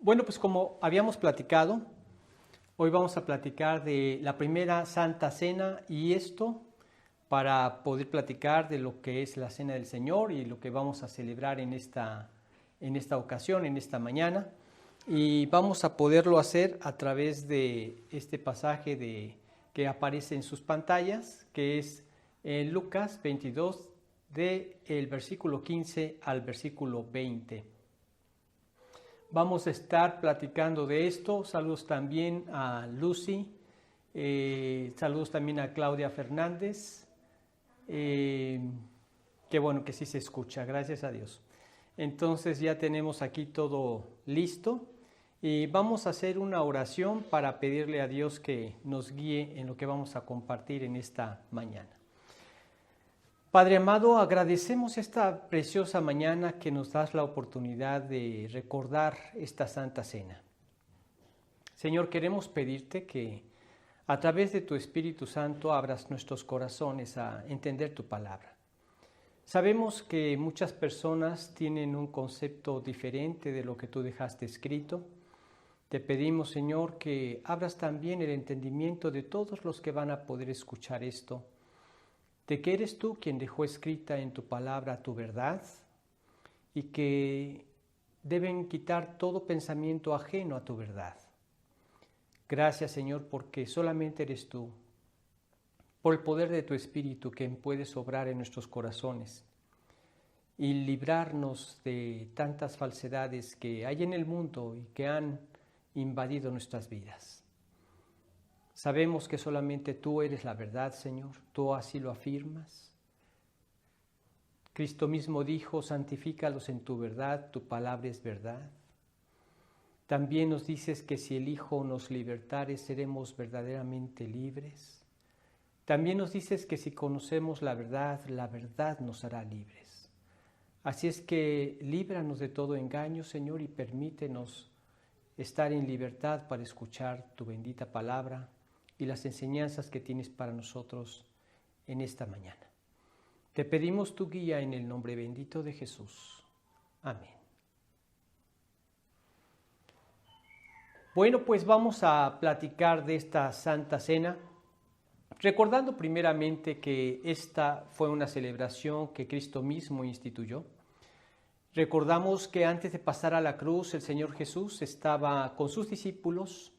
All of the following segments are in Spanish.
Bueno, pues como habíamos platicado, hoy vamos a platicar de la primera Santa Cena y esto para poder platicar de lo que es la Cena del Señor y lo que vamos a celebrar en esta ocasión, en esta mañana. Y vamos a poderlo hacer a través de este pasaje que aparece en sus pantallas, que es en Lucas 22, del versículo 15 al versículo 20. Vamos a estar platicando de esto. Saludos también a Lucy, saludos también a Claudia Fernández. Qué bueno que sí se escucha, gracias a Dios. Entonces ya tenemos aquí todo listo y vamos a hacer una oración para pedirle a Dios que nos guíe en lo que vamos a compartir en esta mañana. Padre amado, agradecemos esta preciosa mañana que nos das la oportunidad de recordar esta Santa Cena. Señor, queremos pedirte que a través de tu Espíritu Santo abras nuestros corazones a entender tu palabra. Sabemos que muchas personas tienen un concepto diferente de lo que tú dejaste escrito. Te pedimos, Señor, que abras también el entendimiento de todos los que van a poder escuchar esto, de que eres tú quien dejó escrita en tu palabra tu verdad y que deben quitar todo pensamiento ajeno a tu verdad. Gracias, Señor, porque solamente eres tú, por el poder de tu Espíritu, quien puedes obrar en nuestros corazones y librarnos de tantas falsedades que hay en el mundo y que han invadido nuestras vidas. Sabemos que solamente tú eres la verdad, Señor, tú así lo afirmas. Cristo mismo dijo, santifícalos en tu verdad, tu palabra es verdad. También nos dices que si el Hijo nos libertare, seremos verdaderamente libres. También nos dices que si conocemos la verdad nos hará libres. Así es que líbranos de todo engaño, Señor, y permítenos estar en libertad para escuchar tu bendita palabra y las enseñanzas que tienes para nosotros en esta mañana. Te pedimos tu guía en el nombre bendito de Jesús. Amén. Bueno, pues vamos a platicar de esta Santa Cena, recordando primeramente que esta fue una celebración que Cristo mismo instituyó. Recordamos que antes de pasar a la cruz, el Señor Jesús estaba con sus discípulos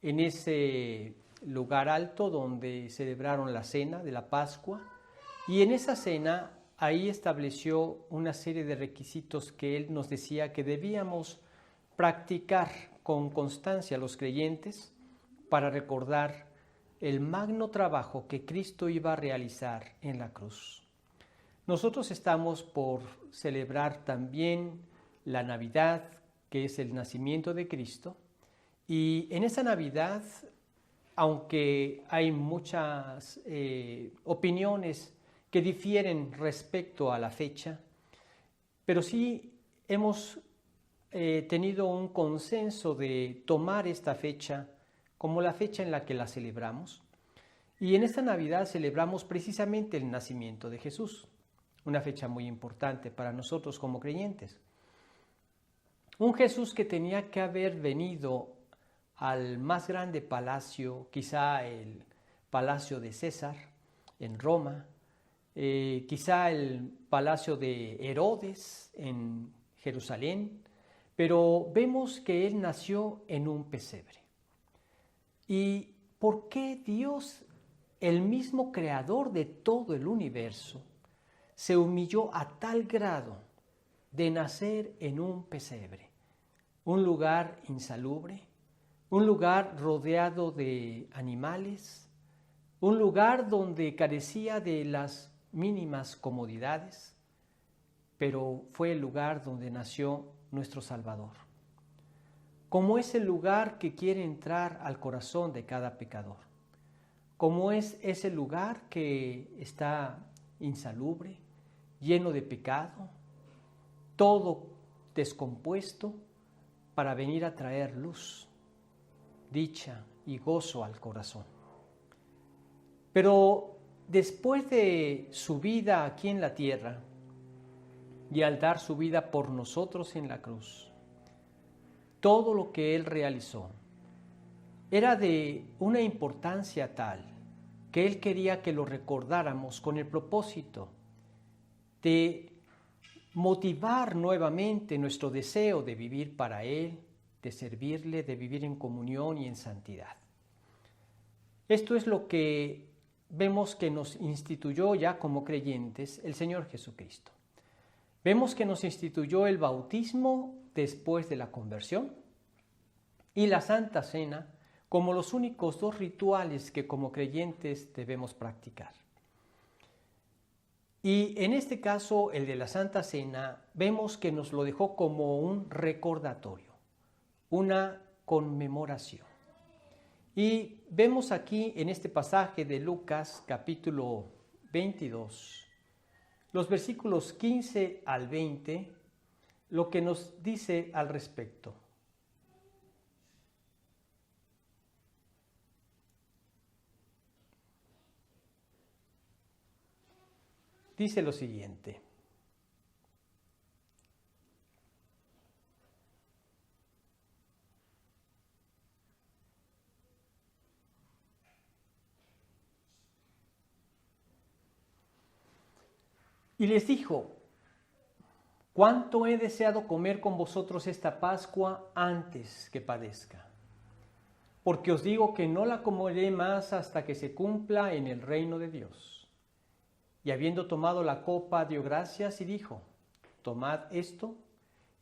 en ese lugar alto donde celebraron la cena de la Pascua, y en esa cena ahí estableció una serie de requisitos que Él nos decía que debíamos practicar con constancia los creyentes para recordar el magno trabajo que Cristo iba a realizar en la cruz. Nosotros estamos por celebrar también la Navidad, que es el nacimiento de Cristo, y en esa Navidad, aunque hay muchas opiniones que difieren respecto a la fecha, pero sí hemos tenido un consenso de tomar esta fecha como la fecha en la que la celebramos. Y en esta Navidad celebramos precisamente el nacimiento de Jesús, una fecha muy importante para nosotros como creyentes. Un Jesús que tenía que haber venido al más grande palacio, quizá el palacio de César en Roma, quizá el palacio de Herodes en Jerusalén, pero vemos que él nació en un pesebre. ¿Y por qué Dios, el mismo creador de todo el universo, se humilló a tal grado de nacer en un pesebre? Un lugar insalubre, un lugar rodeado de animales, un lugar donde carecía de las mínimas comodidades, pero fue el lugar donde nació nuestro Salvador. Como es el lugar que quiere entrar al corazón de cada pecador, como es ese lugar que está insalubre, lleno de pecado, todo descompuesto, para venir a traer luz, dicha y gozo al corazón. Pero después de su vida aquí en la tierra y al dar su vida por nosotros en la cruz, todo lo que Él realizó era de una importancia tal que Él quería que lo recordáramos con el propósito de motivar nuevamente nuestro deseo de vivir para Él, de servirle, de vivir en comunión y en santidad. Esto es lo que vemos que nos instituyó ya como creyentes el Señor Jesucristo. Vemos que nos instituyó el bautismo después de la conversión y la Santa Cena como los únicos dos rituales que como creyentes debemos practicar. Y en este caso, el de la Santa Cena, vemos que nos lo dejó como un recordatorio, una conmemoración. Y vemos aquí en este pasaje de Lucas capítulo 22, los versículos 15 al 20, lo que nos dice al respecto. Dice lo siguiente: y les dijo: cuánto he deseado comer con vosotros esta Pascua antes que padezca. Porque os digo que no la comeré más hasta que se cumpla en el reino de Dios. Y habiendo tomado la copa, dio gracias y dijo: tomad esto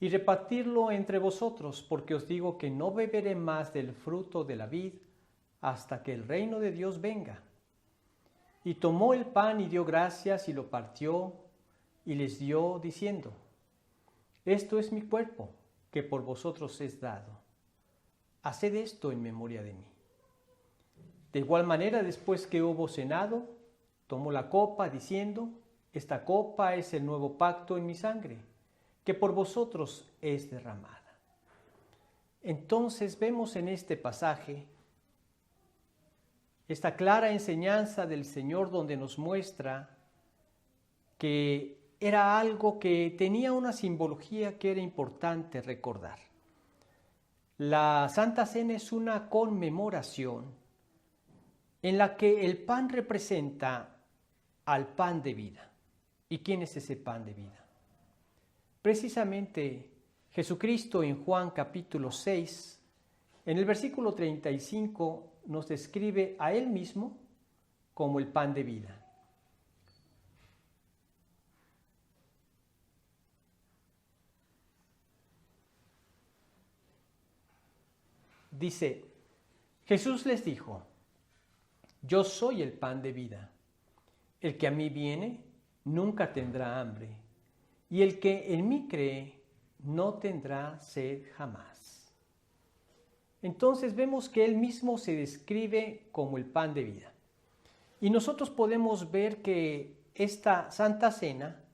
y repartirlo entre vosotros, porque os digo que no beberé más del fruto de la vid hasta que el reino de Dios venga. Y tomó el pan y dio gracias y lo partió y les dio, diciendo: esto es mi cuerpo, que por vosotros es dado. Haced esto en memoria de mí. De igual manera, después que hubo cenado, tomó la copa, diciendo: esta copa es el nuevo pacto en mi sangre, que por vosotros es derramada. Entonces vemos en este pasaje esta clara enseñanza del Señor, donde nos muestra que era algo que tenía una simbología que era importante recordar. La Santa Cena es una conmemoración en la que el pan representa al pan de vida. ¿Y quién es ese pan de vida? Precisamente Jesucristo en Juan capítulo 6, en el versículo 35, nos describe a Él mismo como el pan de vida. Dice: Jesús les dijo: yo soy el pan de vida. El que a mí viene nunca tendrá hambre, y el que en mí cree no tendrá sed jamás. Entonces vemos que Él mismo se describe como el pan de vida. Y nosotros podemos ver que esta Santa Cena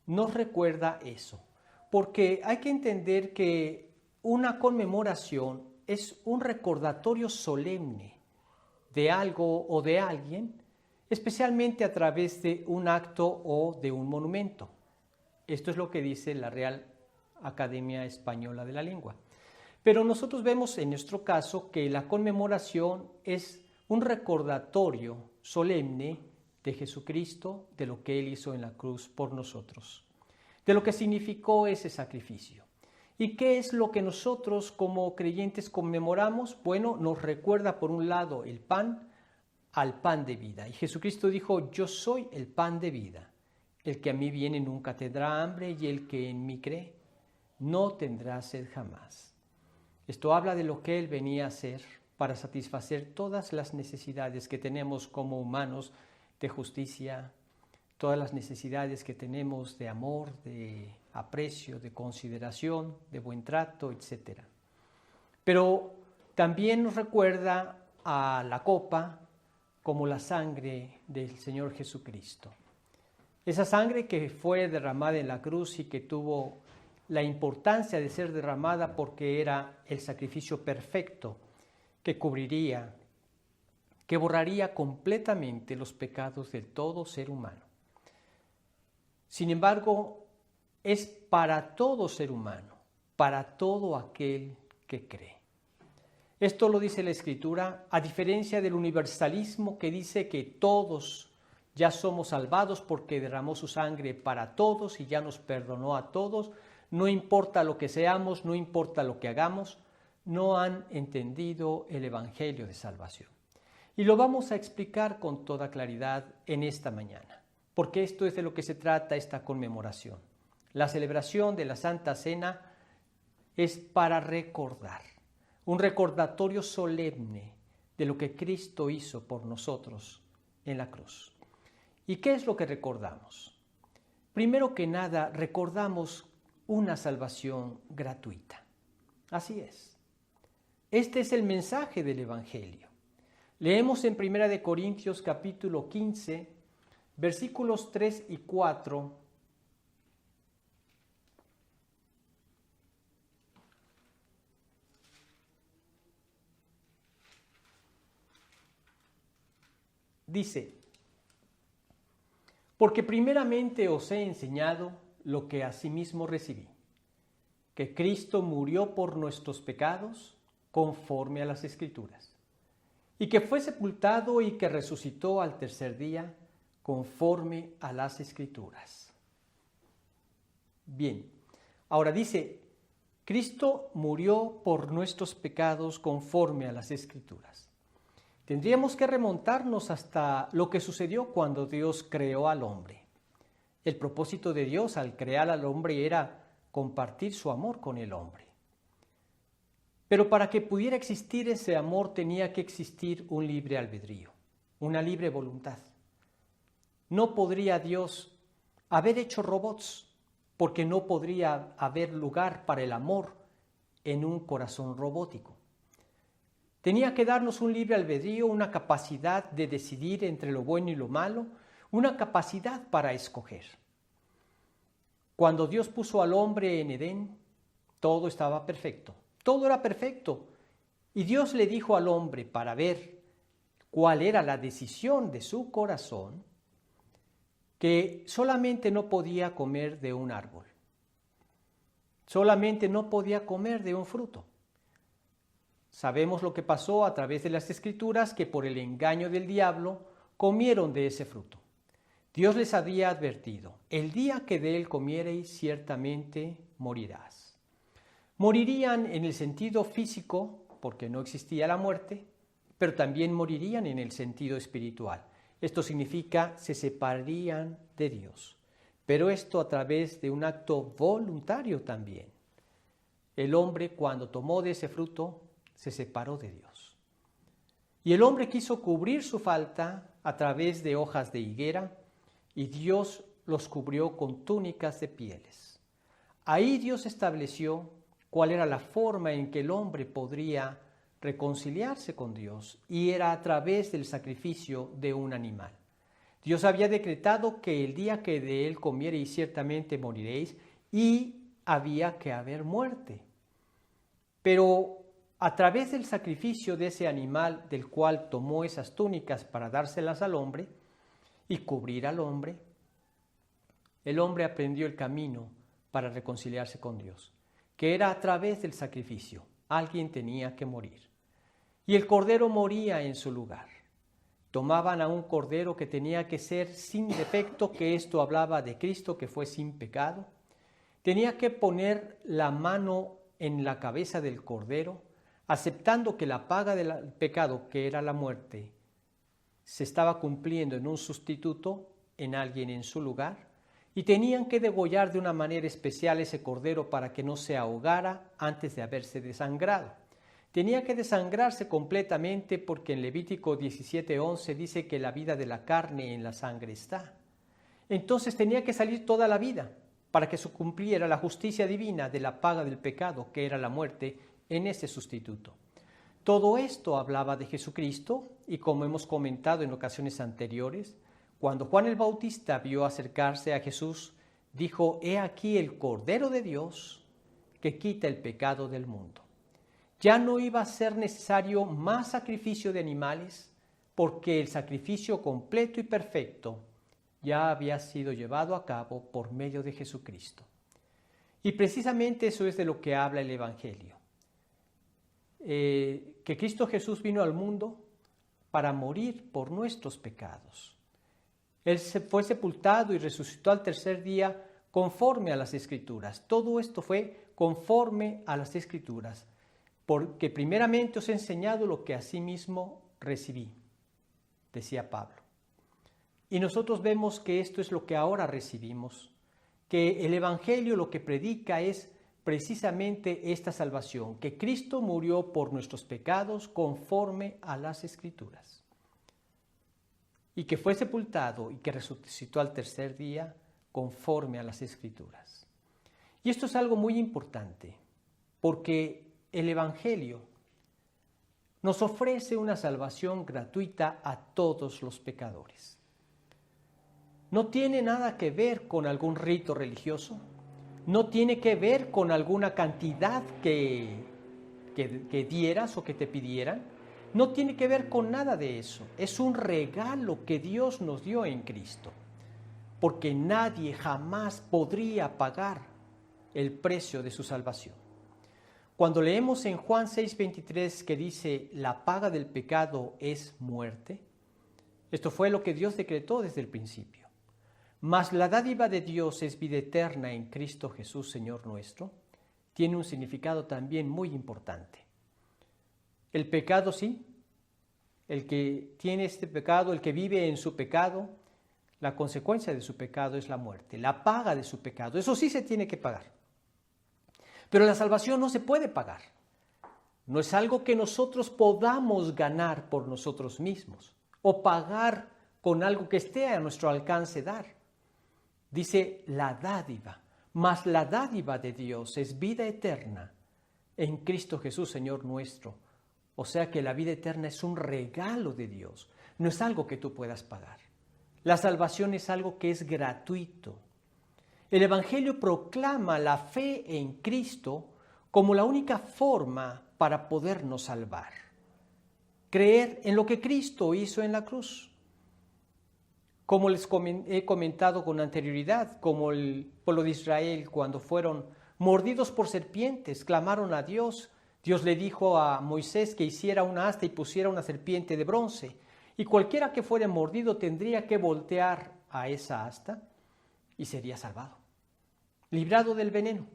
nos recuerda eso, porque hay que entender que una conmemoración es un recordatorio solemne de algo o de alguien, especialmente a través de un acto o de un monumento. Esto es lo que dice la Real Academia Española de la Lengua. Pero nosotros vemos en nuestro caso que la conmemoración es un recordatorio solemne de Jesucristo, de lo que Él hizo en la cruz por nosotros, de lo que significó ese sacrificio. ¿Y qué es lo que nosotros como creyentes conmemoramos? Bueno, nos recuerda por un lado el pan al pan de vida. Y Jesucristo dijo: yo soy el pan de vida. El que a mí viene nunca tendrá hambre, y el que en mí cree no tendrá sed jamás. Esto habla de lo que Él venía a hacer para satisfacer todas las necesidades que tenemos como humanos de justicia, todas las necesidades que tenemos de amor, de aprecio, de consideración, de buen trato, etc. Pero también nos recuerda a la copa como la sangre del Señor Jesucristo. Esa sangre que fue derramada en la cruz y que tuvo la importancia de ser derramada porque era el sacrificio perfecto que cubriría, que borraría completamente los pecados de todo ser humano. Sin embargo, es para todo ser humano, para todo aquel que cree. Esto lo dice la Escritura, a diferencia del universalismo que dice que todos ya somos salvados porque derramó su sangre para todos y ya nos perdonó a todos. No importa lo que seamos, no importa lo que hagamos, no han entendido el Evangelio de salvación. Y lo vamos a explicar con toda claridad en esta mañana, porque esto es de lo que se trata esta conmemoración. La celebración de la Santa Cena es para recordar, un recordatorio solemne de lo que Cristo hizo por nosotros en la cruz. ¿Y qué es lo que recordamos? Primero que nada, recordamos una salvación gratuita. Así es. Este es el mensaje del Evangelio. Leemos en 1 Corintios capítulo 15, versículos 3 y 4. Dice: porque primeramente os he enseñado lo que asimismo recibí, que Cristo murió por nuestros pecados conforme a las Escrituras, y que fue sepultado y que resucitó al tercer día conforme a las Escrituras. Bien, ahora dice, Cristo murió por nuestros pecados conforme a las Escrituras. Tendríamos que remontarnos hasta lo que sucedió cuando Dios creó al hombre. El propósito de Dios al crear al hombre era compartir su amor con el hombre. Pero para que pudiera existir ese amor tenía que existir un libre albedrío, una libre voluntad. No podría Dios haber hecho robots, porque no podría haber lugar para el amor en un corazón robótico. Tenía que darnos un libre albedrío, una capacidad de decidir entre lo bueno y lo malo, una capacidad para escoger. Cuando Dios puso al hombre en Edén, todo estaba perfecto, todo era perfecto. Y Dios le dijo al hombre, para ver cuál era la decisión de su corazón, que solamente no podía comer de un árbol, solamente no podía comer de un fruto. Sabemos lo que pasó a través de las Escrituras, que por el engaño del diablo comieron de ese fruto. Dios les había advertido, el día que de él comiereis ciertamente morirás. Morirían en el sentido físico, porque no existía la muerte, pero también morirían en el sentido espiritual. Esto significa se separarían de Dios, pero esto a través de un acto voluntario también. El hombre, cuando tomó de ese fruto, se separó de Dios. Y el hombre quiso cubrir su falta a través de hojas de higuera, y Dios los cubrió con túnicas de pieles. Ahí Dios estableció cuál era la forma en que el hombre podría reconciliarse con Dios, y era a través del sacrificio de un animal. Dios había decretado que el día que de él comiereis ciertamente moriréis, y había que haber muerte. Pero a través del sacrificio de ese animal, del cual tomó esas túnicas para dárselas al hombre y cubrir al hombre, el hombre aprendió el camino para reconciliarse con Dios, que era a través del sacrificio. Alguien tenía que morir. Y el cordero moría en su lugar. Tomaban a un cordero que tenía que ser sin defecto, que esto hablaba de Cristo, que fue sin pecado. Tenía que poner la mano en la cabeza del cordero, aceptando que la paga del pecado, que era la muerte, se estaba cumpliendo en un sustituto, en alguien en su lugar, y tenían que degollar de una manera especial ese cordero para que no se ahogara antes de haberse desangrado. Tenía que desangrarse completamente porque en Levítico 17:11 dice que la vida de la carne en la sangre está. Entonces tenía que salir toda la vida para que se cumpliera la justicia divina de la paga del pecado, que era la muerte, en ese sustituto. Todo esto hablaba de Jesucristo, y como hemos comentado en ocasiones anteriores, cuando Juan el Bautista vio acercarse a Jesús, dijo: «He aquí el Cordero de Dios que quita el pecado del mundo». Ya no iba a ser necesario más sacrificio de animales, porque el sacrificio completo y perfecto ya había sido llevado a cabo por medio de Jesucristo. Y precisamente eso es de lo que habla el Evangelio. que Cristo Jesús vino al mundo para morir por nuestros pecados. Él fue sepultado y resucitó al tercer día conforme a las Escrituras. Todo esto fue conforme a las Escrituras, porque primeramente os he enseñado lo que asimismo recibí, decía Pablo. Y nosotros vemos que esto es lo que ahora recibimos, que el Evangelio lo que predica es precisamente esta salvación, que Cristo murió por nuestros pecados conforme a las Escrituras, y que fue sepultado y que resucitó al tercer día conforme a las Escrituras. Y esto es algo muy importante, porque el Evangelio nos ofrece una salvación gratuita a todos los pecadores. No tiene nada que ver con algún rito religioso, no tiene que ver con alguna cantidad que dieras o que te pidieran, no tiene que ver con nada de eso. Es un regalo que Dios nos dio en Cristo, porque nadie jamás podría pagar el precio de su salvación. Cuando leemos en Juan 6:23 que dice, la paga del pecado es muerte, esto fue lo que Dios decretó desde el principio. Mas la dádiva de Dios es vida eterna en Cristo Jesús, Señor nuestro, tiene un significado también muy importante. El pecado, sí, el que tiene este pecado, el que vive en su pecado, la consecuencia de su pecado es la muerte, la paga de su pecado, eso sí se tiene que pagar. Pero la salvación no se puede pagar. No es algo que nosotros podamos ganar por nosotros mismos o pagar con algo que esté a nuestro alcance dar. Dice la dádiva, mas la dádiva de Dios es vida eterna en Cristo Jesús, Señor nuestro. O sea que la vida eterna es un regalo de Dios, no es algo que tú puedas pagar. La salvación es algo que es gratuito. El Evangelio proclama la fe en Cristo como la única forma para podernos salvar. Creer en lo que Cristo hizo en la cruz. Como les he comentado con anterioridad, como el pueblo de Israel cuando fueron mordidos por serpientes, clamaron a Dios. Dios le dijo a Moisés que hiciera una asta y pusiera una serpiente de bronce. Y cualquiera que fuera mordido tendría que voltear a esa asta y sería salvado, librado del veneno.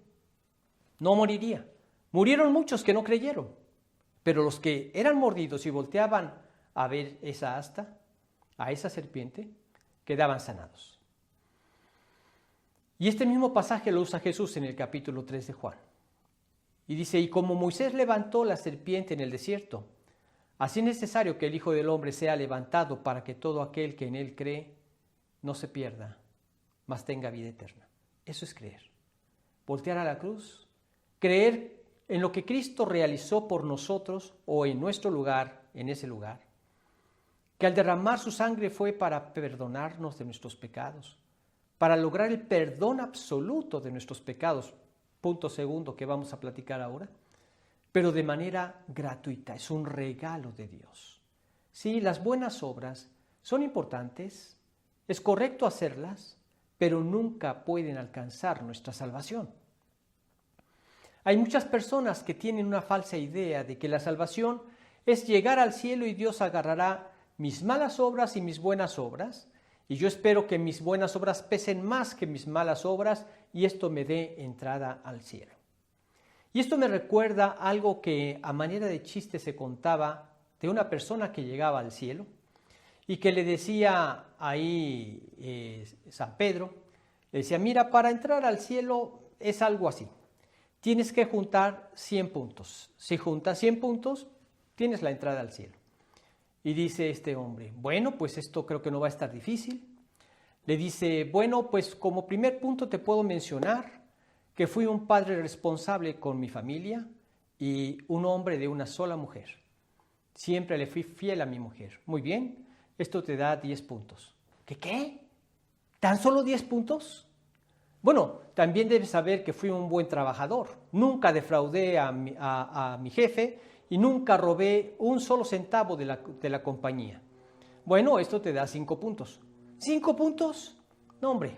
No moriría. Murieron muchos que no creyeron, pero los que eran mordidos y volteaban a ver esa asta, a esa serpiente, quedaban sanados. Y este mismo pasaje lo usa Jesús en el capítulo 3 de Juan. Y dice, y como Moisés levantó la serpiente en el desierto, así es necesario que el Hijo del Hombre sea levantado para que todo aquel que en él cree no se pierda, mas tenga vida eterna. Eso es creer. Voltear a la cruz, creer en lo que Cristo realizó por nosotros o en nuestro lugar, en ese lugar, que al derramar su sangre fue para perdonarnos de nuestros pecados, para lograr el perdón absoluto de nuestros pecados, punto segundo que vamos a platicar ahora, pero de manera gratuita, es un regalo de Dios. Sí, las buenas obras son importantes, es correcto hacerlas, pero nunca pueden alcanzar nuestra salvación. Hay muchas personas que tienen una falsa idea de que la salvación es llegar al cielo y Dios agarrará mis malas obras y mis buenas obras, y yo espero que mis buenas obras pesen más que mis malas obras y esto me dé entrada al cielo. Y esto me recuerda algo que a manera de chiste se contaba de una persona que llegaba al cielo y que le decía ahí San Pedro, le decía, mira, para entrar al cielo es algo así, tienes que juntar 100 puntos. Si juntas 100 puntos, tienes la entrada al cielo. Y dice este hombre, bueno, pues esto creo que no va a estar difícil. Le dice, bueno, pues como primer punto te puedo mencionar que fui un padre responsable con mi familia y un hombre de una sola mujer. Siempre le fui fiel a mi mujer. Muy bien, esto te da 10 puntos. ¿Qué? ¿Tan solo 10 puntos? Bueno, también debes saber que fui un buen trabajador. Nunca defraudé a mi jefe y nunca robé un solo centavo de la compañía. Bueno, esto te da 5 puntos. ¿5 puntos? No, hombre.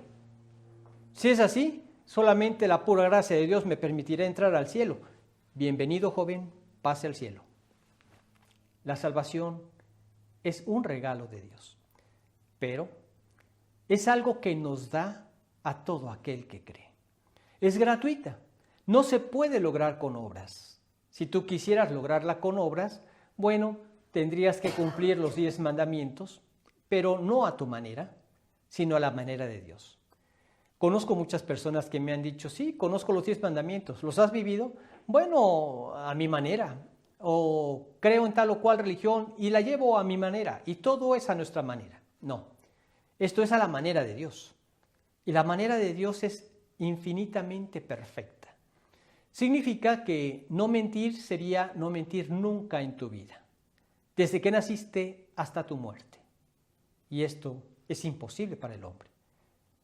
Si es así, solamente la pura gracia de Dios me permitirá entrar al cielo. Bienvenido, joven, pase al cielo. La salvación es un regalo de Dios, pero es algo que nos da a todo aquel que cree. Es gratuita, no se puede lograr con obras. Si tú quisieras lograrla con obras, bueno, tendrías que cumplir los 10 mandamientos, pero no a tu manera, sino a la manera de Dios. Conozco muchas personas que me han dicho, sí, conozco los 10 mandamientos, ¿los has vivido? Bueno, a mi manera, o creo en tal o cual religión y la llevo a mi manera, y todo es a nuestra manera. No, esto es a la manera de Dios, y la manera de Dios es infinitamente perfecta. Significa que no mentir sería no mentir nunca en tu vida, desde que naciste hasta tu muerte, y esto es imposible para el hombre.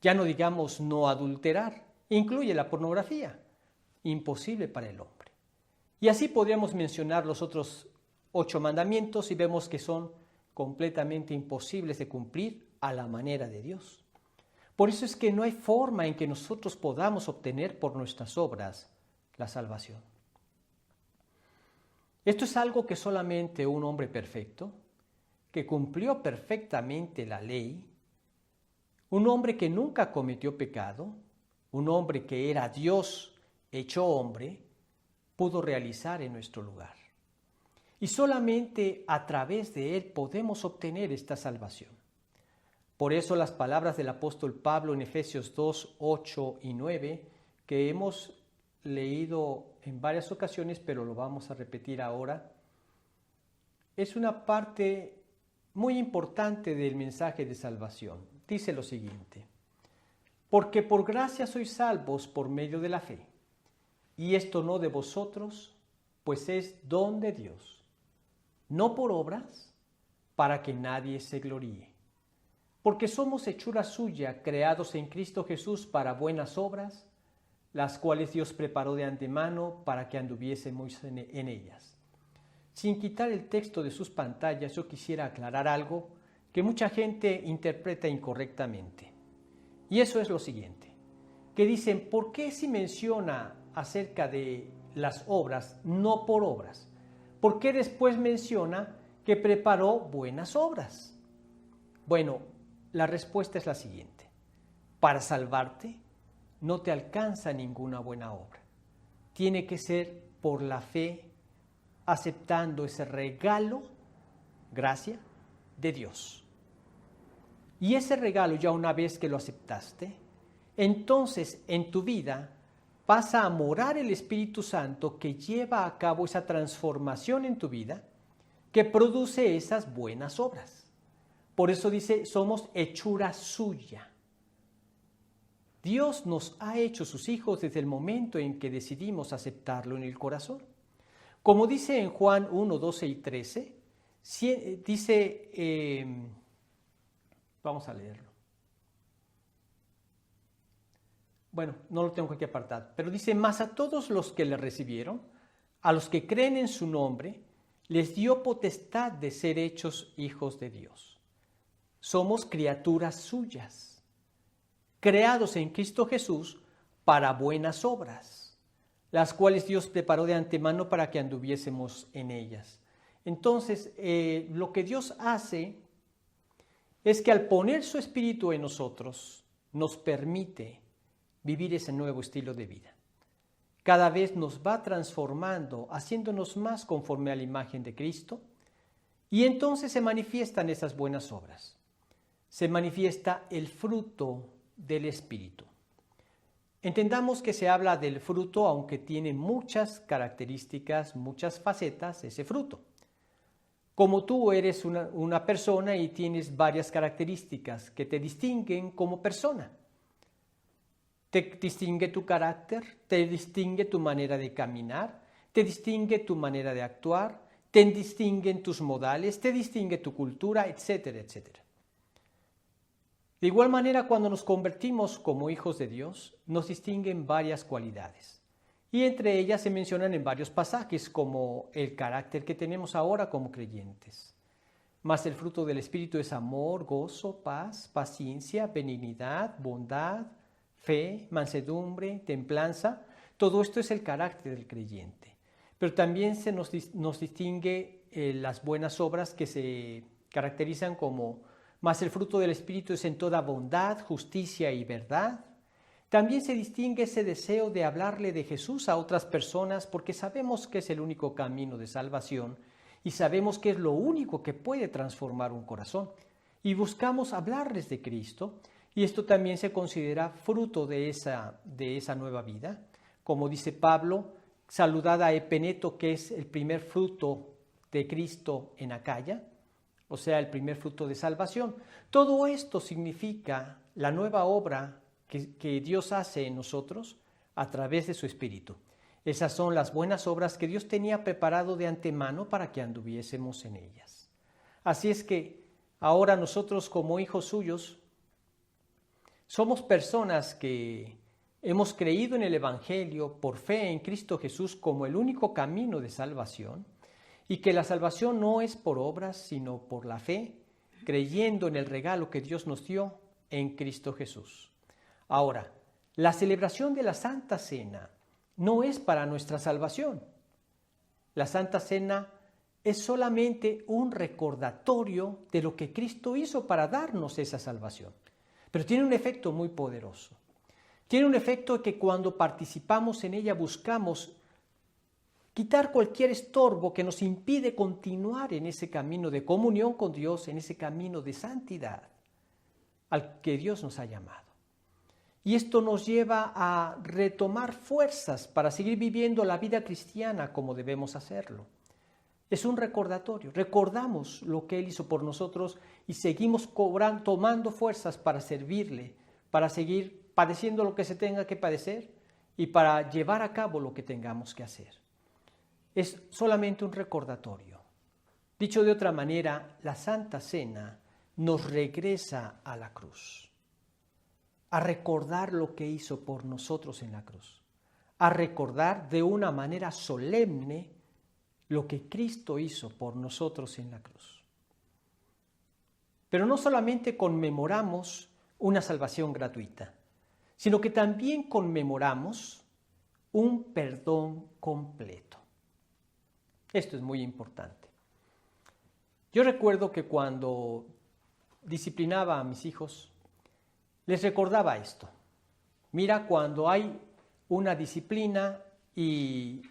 Ya no digamos no adulterar, incluye la pornografía, imposible para el hombre. Y así podríamos mencionar los otros 8 mandamientos y vemos que son completamente imposibles de cumplir a la manera de Dios. Por eso es que no hay forma en que nosotros podamos obtener por nuestras obras la salvación. Esto es algo que solamente un hombre perfecto, que cumplió perfectamente la ley, un hombre que nunca cometió pecado, un hombre que era Dios hecho hombre, pudo realizar en nuestro lugar. Y solamente a través de él podemos obtener esta salvación. Por eso las palabras del apóstol Pablo en Efesios 2, 8 y 9, que hemos leído en varias ocasiones, pero lo vamos a repetir ahora, es una parte muy importante del mensaje de salvación. Dice lo siguiente: porque por gracia sois salvos por medio de la fe, y esto no de vosotros, pues es don de Dios, no por obras, para que nadie se gloríe. Porque somos hechura suya, creados en Cristo Jesús para buenas obras, las cuales Dios preparó de antemano para que anduviésemos en ellas. Sin quitar el texto de sus pantallas, yo quisiera aclarar algo que mucha gente interpreta incorrectamente. Y eso es lo siguiente, que dicen, ¿por qué si menciona acerca de las obras, no por obras? ¿Por qué después menciona que preparó buenas obras? Bueno, la respuesta es la siguiente. Para salvarte no te alcanza ninguna buena obra. Tiene que ser por la fe, aceptando ese regalo, gracia, de Dios. Y ese regalo, ya una vez que lo aceptaste, entonces en tu vida pasa a morar el Espíritu Santo que lleva a cabo esa transformación en tu vida, que produce esas buenas obras. Por eso dice, somos hechura suya. Dios nos ha hecho sus hijos desde el momento en que decidimos aceptarlo en el corazón. Como dice en Juan 1, 12 y 13, dice, vamos a leerlo. Bueno, no lo tengo aquí apartado, pero dice, mas a todos los que le recibieron, a los que creen en su nombre, les dio potestad de ser hechos hijos de Dios. Somos criaturas suyas, creados en Cristo Jesús para buenas obras, las cuales Dios preparó de antemano para que anduviésemos en ellas. Entonces, lo que Dios hace es que al poner su Espíritu en nosotros, nos permite vivir ese nuevo estilo de vida. Cada vez nos va transformando, haciéndonos más conforme a la imagen de Cristo, y entonces se manifiestan esas buenas obras. Se manifiesta el fruto del Espíritu. Entendamos que se habla del fruto, aunque tiene muchas características, muchas facetas, ese fruto. Como tú eres una persona y tienes varias características que te distinguen como persona. Te distingue tu carácter, te distingue tu manera de caminar, te distingue tu manera de actuar, te distinguen tus modales, te distingue tu cultura, etcétera, etcétera. De igual manera, cuando nos convertimos como hijos de Dios, nos distinguen varias cualidades. Y entre ellas se mencionan en varios pasajes, como el carácter que tenemos ahora como creyentes. Mas el fruto del Espíritu es amor, gozo, paz, paciencia, benignidad, bondad, fe, mansedumbre, templanza. Todo esto es el carácter del creyente. pero también nos distingue las buenas obras que se caracterizan como: mas el fruto del Espíritu es en toda bondad, justicia y verdad. También se distingue ese deseo de hablarle de Jesús a otras personas, porque sabemos que es el único camino de salvación y sabemos que es lo único que puede transformar un corazón. Y buscamos hablarles de Cristo, y esto también se considera fruto de esa nueva vida. Como dice Pablo: saludad a Epeneto, que es el primer fruto de Cristo en Acaya, o sea, el primer fruto de salvación. Todo esto significa la nueva obra que Dios hace en nosotros a través de su Espíritu. Esas son las buenas obras que Dios tenía preparado de antemano para que anduviésemos en ellas. Así es que ahora nosotros, como hijos suyos, somos personas que hemos creído en el Evangelio por fe en Cristo Jesús como el único camino de salvación, y que la salvación no es por obras, sino por la fe, creyendo en el regalo que Dios nos dio en Cristo Jesús. Ahora, la celebración de la Santa Cena no es para nuestra salvación. La Santa Cena es solamente un recordatorio de lo que Cristo hizo para darnos esa salvación. Pero tiene un efecto muy poderoso. Tiene un efecto que cuando participamos en ella buscamos quitar cualquier estorbo que nos impide continuar en ese camino de comunión con Dios, en ese camino de santidad al que Dios nos ha llamado. Y esto nos lleva a retomar fuerzas para seguir viviendo la vida cristiana como debemos hacerlo. Es un recordatorio. Recordamos lo que Él hizo por nosotros y seguimos tomando fuerzas para servirle, para seguir padeciendo lo que se tenga que padecer y para llevar a cabo lo que tengamos que hacer. Es solamente un recordatorio. Dicho de otra manera, la Santa Cena nos regresa a la cruz, a recordar lo que hizo por nosotros en la cruz, a recordar de una manera solemne lo que Cristo hizo por nosotros en la cruz. Pero no solamente conmemoramos una salvación gratuita, sino que también conmemoramos un perdón completo. Esto es muy importante. Yo recuerdo que cuando disciplinaba a mis hijos, les recordaba esto. Mira, cuando hay una disciplina y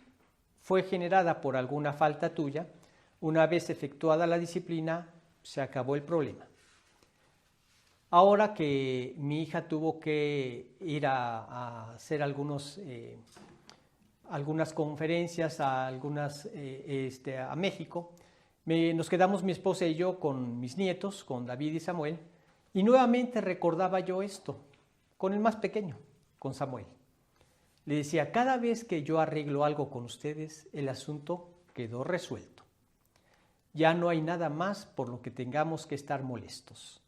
fue generada por alguna falta tuya, una vez efectuada la disciplina, se acabó el problema. Ahora que mi hija tuvo que ir a hacer algunas conferencias, a México, nos quedamos mi esposa y yo con mis nietos, con David y Samuel, y nuevamente recordaba yo esto con el más pequeño, con Samuel. Le decía: cada vez que yo arreglo algo con ustedes, el asunto quedó resuelto. Ya no hay nada más por lo que tengamos que estar molestos.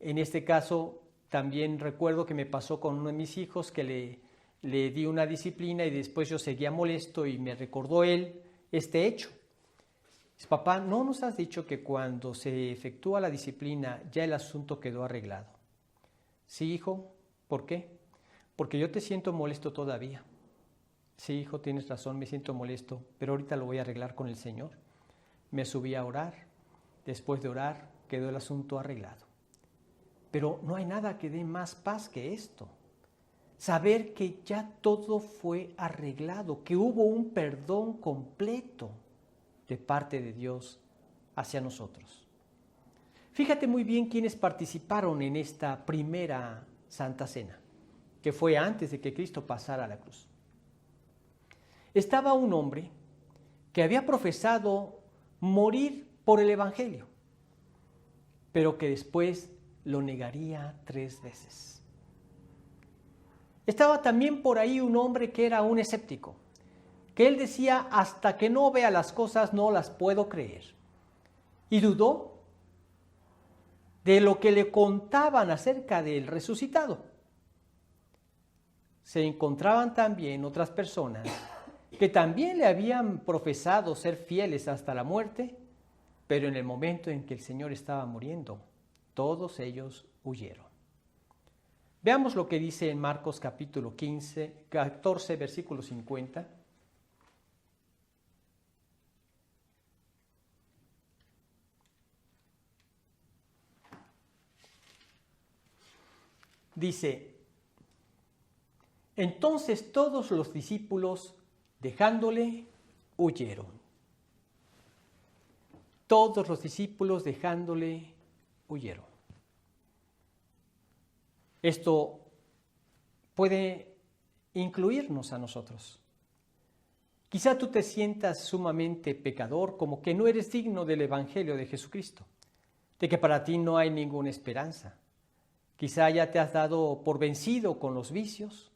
En este caso, también recuerdo que me pasó con uno de mis hijos que le di una disciplina y después yo seguía molesto y me recordó él este hecho. Dice: papá, ¿no nos has dicho que cuando se efectúa la disciplina ya el asunto quedó arreglado? Sí, hijo. ¿Por qué? Porque yo te siento molesto todavía. Sí, hijo, tienes razón, me siento molesto, pero ahorita lo voy a arreglar con el Señor. Me subí a orar. Después de orar, quedó el asunto arreglado. Pero no hay nada que dé más paz que esto. Saber que ya todo fue arreglado, que hubo un perdón completo de parte de Dios hacia nosotros. Fíjate muy bien quiénes participaron en esta primera Santa Cena, que fue antes de que Cristo pasara a la cruz. Estaba un hombre que había profesado morir por el Evangelio, pero que después lo negaría 3 veces. Estaba también por ahí un hombre que era un escéptico, que él decía: hasta que no vea las cosas no las puedo creer. Y dudó de lo que le contaban acerca del resucitado. Se encontraban también otras personas que también le habían profesado ser fieles hasta la muerte, pero en el momento en que el Señor estaba muriendo, todos ellos huyeron. Veamos lo que dice en Marcos capítulo 14, versículo 50. dice: entonces todos los discípulos, dejándole, huyeron. Todos los discípulos, dejándole, huyeron. Esto puede incluirnos a nosotros. Quizá tú te sientas sumamente pecador, como que no eres digno del Evangelio de Jesucristo, de que para ti no hay ninguna esperanza. Quizá ya te has dado por vencido con los vicios.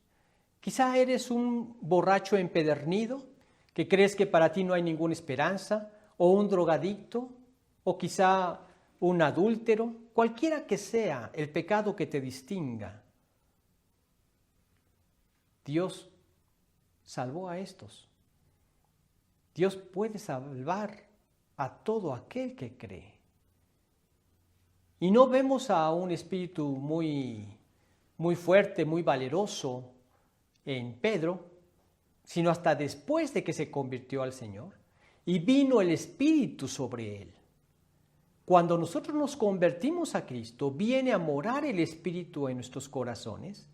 Quizá eres un borracho empedernido, que crees que para ti no hay ninguna esperanza, o un drogadicto, o quizá un adúltero, cualquiera que sea el pecado que te distinga. Dios salvó a estos. Dios puede salvar a todo aquel que cree. Y no vemos a un espíritu muy fuerte, muy valeroso en Pedro, sino hasta después de que se convirtió al Señor y vino el Espíritu sobre él. Cuando nosotros nos convertimos a Cristo, viene a morar el Espíritu en nuestros corazones,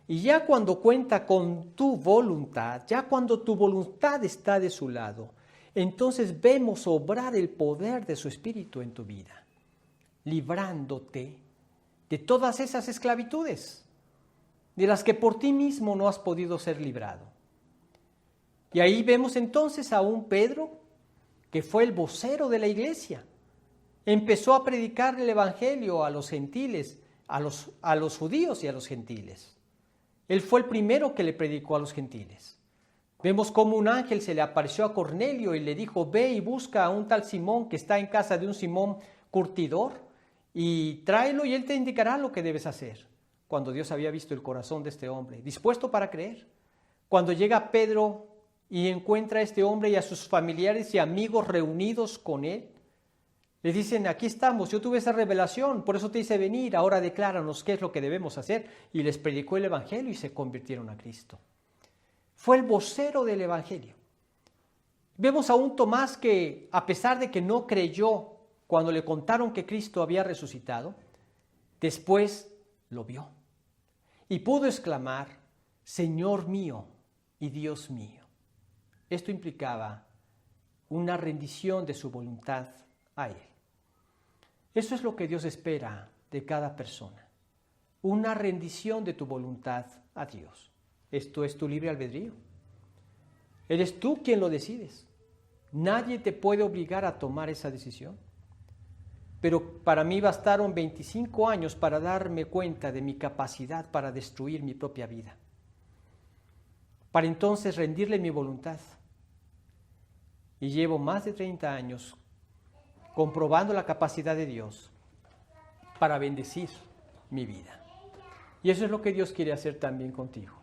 y ya cuando cuenta con tu voluntad, ya cuando tu voluntad está de su lado, entonces vemos obrar el poder de su Espíritu en tu vida, librándote de todas esas esclavitudes, de las que por ti mismo no has podido ser librado. Y ahí vemos entonces a un Pedro que fue el vocero de la iglesia. Empezó a predicar el evangelio a los gentiles, a los judíos y a los gentiles. Él fue el primero que le predicó a los gentiles. Vemos cómo un ángel se le apareció a Cornelio y le dijo: ve y busca a un tal Simón que está en casa de un Simón curtidor y tráelo y él te indicará lo que debes hacer. Cuando Dios había visto el corazón de este hombre, dispuesto para creer. Cuando llega Pedro y encuentra a este hombre y a sus familiares y amigos reunidos con él, le dicen: aquí estamos, yo tuve esa revelación, por eso te hice venir, ahora decláranos qué es lo que debemos hacer. Y les predicó el evangelio y se convirtieron a Cristo. Fue el vocero del evangelio. Vemos a un Tomás que, a pesar de que no creyó cuando le contaron que Cristo había resucitado, después lo vio y pudo exclamar: Señor mío y Dios mío. Esto implicaba una rendición de su voluntad a Él. Eso es lo que Dios espera de cada persona, una rendición de tu voluntad a Dios. Esto es tu libre albedrío. Eres tú quien lo decides. Nadie te puede obligar a tomar esa decisión. Pero para mí bastaron 25 años para darme cuenta de mi capacidad para destruir mi propia vida, para entonces rendirle mi voluntad. Y llevo más de 30 años comprobando la capacidad de Dios para bendecir mi vida. Y eso es lo que Dios quiere hacer también contigo.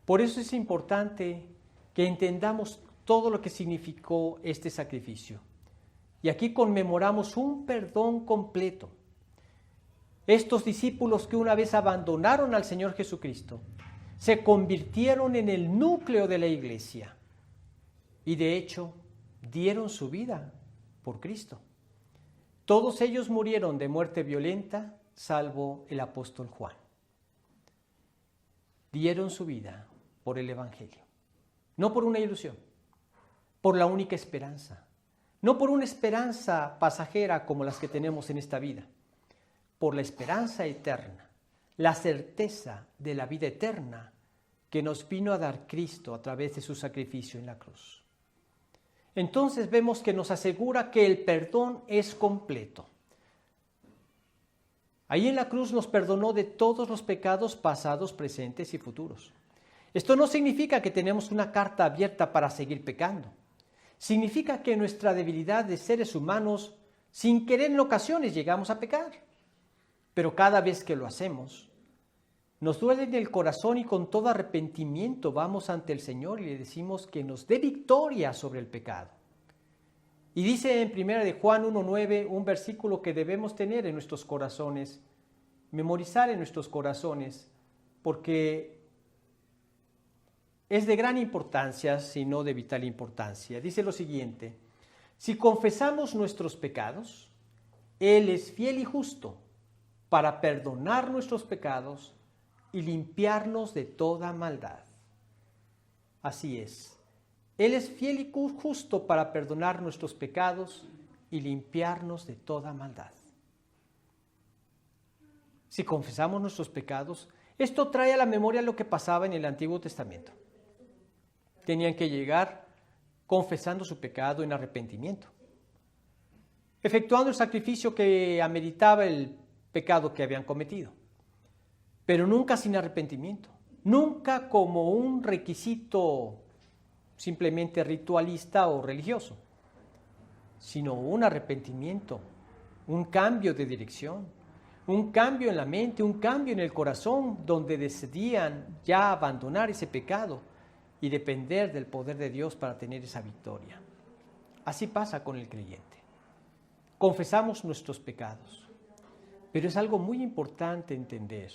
Por eso es importante que entendamos todo lo que significó este sacrificio. Y aquí conmemoramos un perdón completo. Estos discípulos que una vez abandonaron al Señor Jesucristo se convirtieron en el núcleo de la iglesia y de hecho dieron su vida por Cristo. Todos ellos murieron de muerte violenta, salvo el apóstol Juan. Dieron su vida por el evangelio, no por una ilusión, por la única esperanza. No por una esperanza pasajera como las que tenemos en esta vida, por la esperanza eterna, la certeza de la vida eterna que nos vino a dar Cristo a través de su sacrificio en la cruz. Entonces vemos que nos asegura que el perdón es completo. Ahí en la cruz nos perdonó de todos los pecados pasados, presentes y futuros. Esto no significa que tenemos una carta abierta para seguir pecando. Significa que nuestra debilidad de seres humanos, sin querer en ocasiones llegamos a pecar. Pero cada vez que lo hacemos, nos duele en el corazón y con todo arrepentimiento vamos ante el Señor y le decimos que nos dé victoria sobre el pecado. Y dice en 1 de Juan 1:9, un versículo que debemos tener en nuestros corazones, memorizar en nuestros corazones, porque es de gran importancia, si no de vital importancia. Dice lo siguiente: si confesamos nuestros pecados, Él es fiel y justo para perdonar nuestros pecados y limpiarnos de toda maldad. Así es. Él es fiel y justo para perdonar nuestros pecados y limpiarnos de toda maldad. Si confesamos nuestros pecados, esto trae a la memoria lo que pasaba en el Antiguo Testamento. Tenían que llegar confesando su pecado en arrepentimiento, efectuando el sacrificio que ameritaba el pecado que habían cometido, pero nunca sin arrepentimiento, nunca como un requisito simplemente ritualista o religioso, sino un arrepentimiento, un cambio de dirección, un cambio en la mente, un cambio en el corazón, donde decidían ya abandonar ese pecado y depender del poder de Dios para tener esa victoria. Así pasa con el creyente. Confesamos nuestros pecados, pero es algo muy importante entender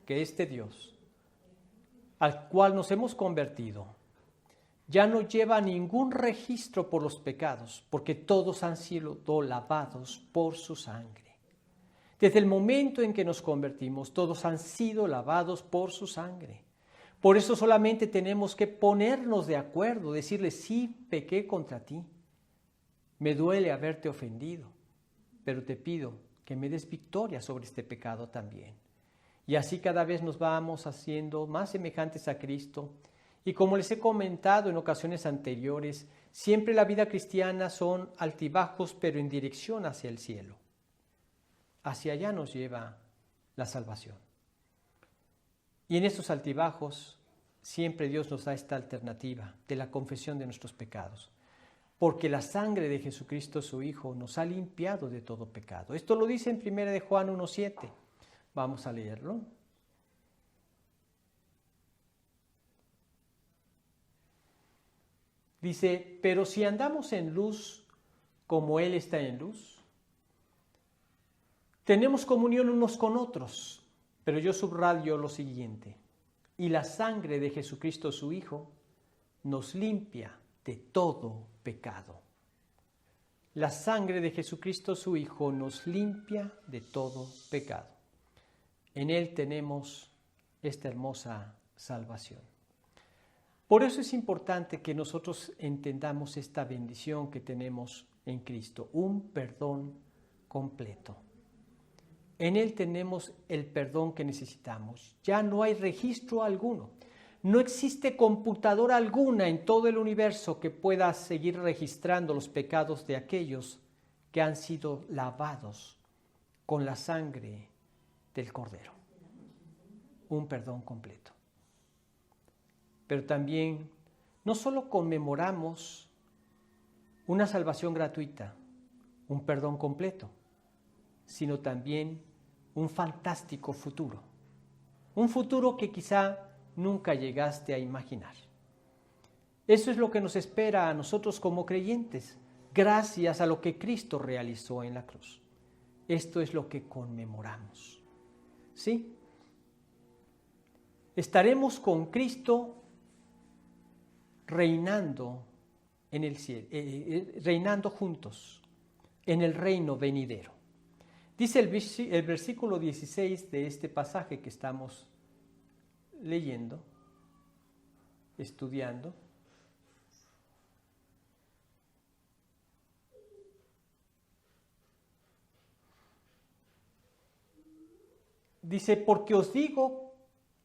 que este Dios, al cual nos hemos convertido, ya no lleva ningún registro por los pecados, porque todos han sido lavados por su sangre. Desde el momento en que nos convertimos, todos han sido lavados por su sangre. Por eso solamente tenemos que ponernos de acuerdo, decirle, sí, pequé contra ti. Me duele haberte ofendido, pero te pido que me des victoria sobre este pecado también. Y así cada vez nos vamos haciendo más semejantes a Cristo. Y como les he comentado en ocasiones anteriores, siempre la vida cristiana son altibajos, pero en dirección hacia el cielo. Hacia allá nos lleva la salvación. Y en estos altibajos siempre Dios nos da esta alternativa de la confesión de nuestros pecados. Porque la sangre de Jesucristo, su Hijo, nos ha limpiado de todo pecado. Esto lo dice en 1 de Juan 1:7. Vamos a leerlo. Dice, pero si andamos en luz como Él está en luz, tenemos comunión unos con otros, pero yo subrayo lo siguiente, y la sangre de Jesucristo su Hijo nos limpia de todo pecado. La sangre de Jesucristo su Hijo nos limpia de todo pecado. En Él tenemos esta hermosa salvación. Por eso es importante que nosotros entendamos esta bendición que tenemos en Cristo, un perdón completo. En Él tenemos el perdón que necesitamos. Ya no hay registro alguno. No existe computadora alguna en todo el universo que pueda seguir registrando los pecados de aquellos que han sido lavados con la sangre del Cordero. Un perdón completo. Pero también no solo conmemoramos una salvación gratuita, un perdón completo, sino también un fantástico futuro. Un futuro que quizá nunca llegaste a imaginar. Eso es lo que nos espera a nosotros como creyentes, gracias a lo que Cristo realizó en la cruz. Esto es lo que conmemoramos. ¿Sí? Estaremos con Cristo reinando en el cielo, reinando juntos en el reino venidero. Dice el versículo 16 de este pasaje que estamos leyendo, estudiando. Dice, porque os digo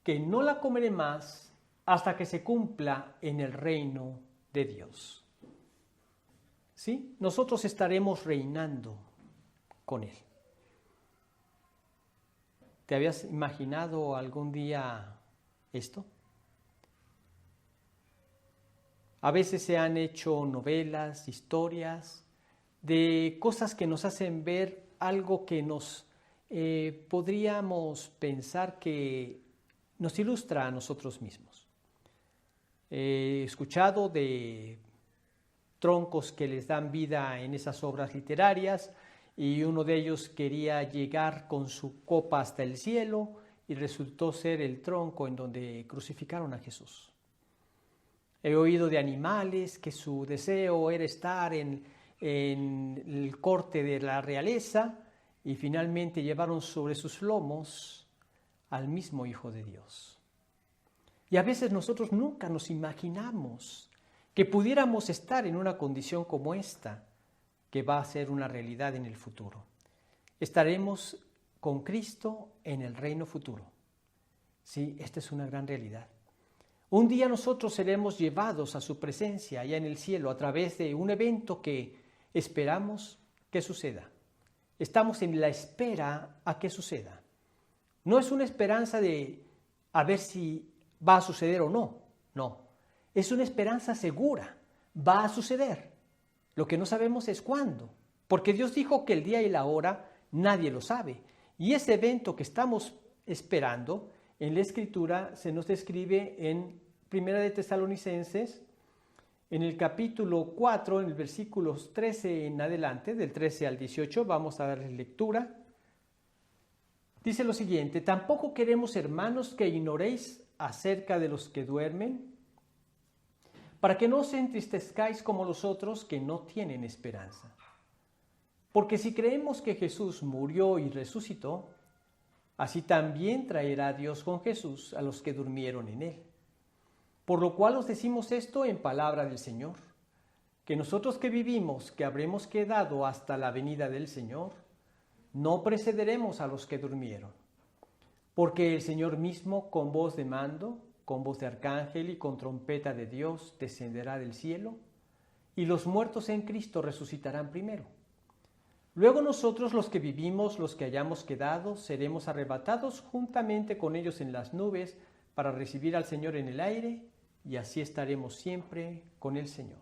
que no la comeré más hasta que se cumpla en el reino de Dios. ¿Sí? Nosotros estaremos reinando con Él. ¿Te habías imaginado algún día esto? A veces se han hecho novelas, historias, de cosas que nos hacen ver algo que nos podríamos pensar que nos ilustra a nosotros mismos. He escuchado de troncos que les dan vida en esas obras literarias y uno de ellos quería llegar con su copa hasta el cielo y resultó ser el tronco en donde crucificaron a Jesús. He oído de animales que su deseo era estar en el corte de la realeza y finalmente llevaron sobre sus lomos al mismo Hijo de Dios. Y a veces nosotros nunca nos imaginamos que pudiéramos estar en una condición como esta, que va a ser una realidad en el futuro. Estaremos con Cristo en el reino futuro. Sí, esta es una gran realidad. Un día nosotros seremos llevados a su presencia allá en el cielo a través de un evento que esperamos que suceda. Estamos en la espera a que suceda. No es una esperanza de a ver si va a suceder o no. No, es una esperanza segura. Va a suceder. Lo que no sabemos es cuándo. Porque Dios dijo que el día y la hora nadie lo sabe. Y ese evento que estamos esperando en la Escritura se nos describe en 1 de Tesalonicenses, en el capítulo 4, en el versículos 13 en adelante, del 13 al 18, vamos a darles lectura. Dice lo siguiente: tampoco queremos, hermanos, que ignoréis acerca de los que duermen, para que no os entristezcáis como los otros que no tienen esperanza. Porque si creemos que Jesús murió y resucitó, así también traerá Dios con Jesús a los que durmieron en él. Por lo cual os decimos esto en palabra del Señor, que nosotros que vivimos, que habremos quedado hasta la venida del Señor, no precederemos a los que durmieron. Porque el Señor mismo, con voz de mando, con voz de arcángel y con trompeta de Dios, descenderá del cielo, y los muertos en Cristo resucitarán primero. Luego nosotros, los que vivimos, los que hayamos quedado, seremos arrebatados juntamente con ellos en las nubes para recibir al Señor en el aire, y así estaremos siempre con el Señor.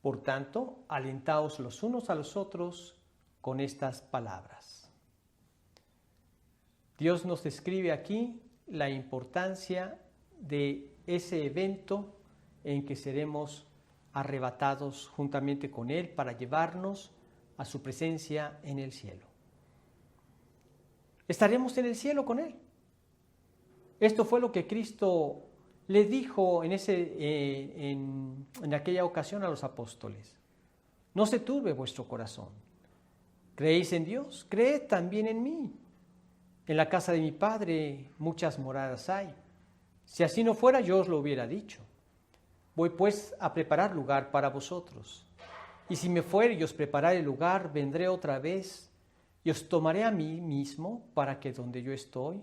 Por tanto, alentaos los unos a los otros con estas palabras. Dios nos describe aquí la importancia de ese evento en que seremos arrebatados juntamente con Él para llevarnos a su presencia en el cielo. Estaremos en el cielo con Él. Esto fue lo que Cristo le dijo en aquella ocasión a los apóstoles. No se turbe vuestro corazón. ¿Creéis en Dios? Creed también en mí. En la casa de mi Padre muchas moradas hay. Si así no fuera, yo os lo hubiera dicho. Voy pues a preparar lugar para vosotros. Y si me fuere y os preparare lugar, vendré otra vez y os tomaré a mí mismo, para que donde yo estoy,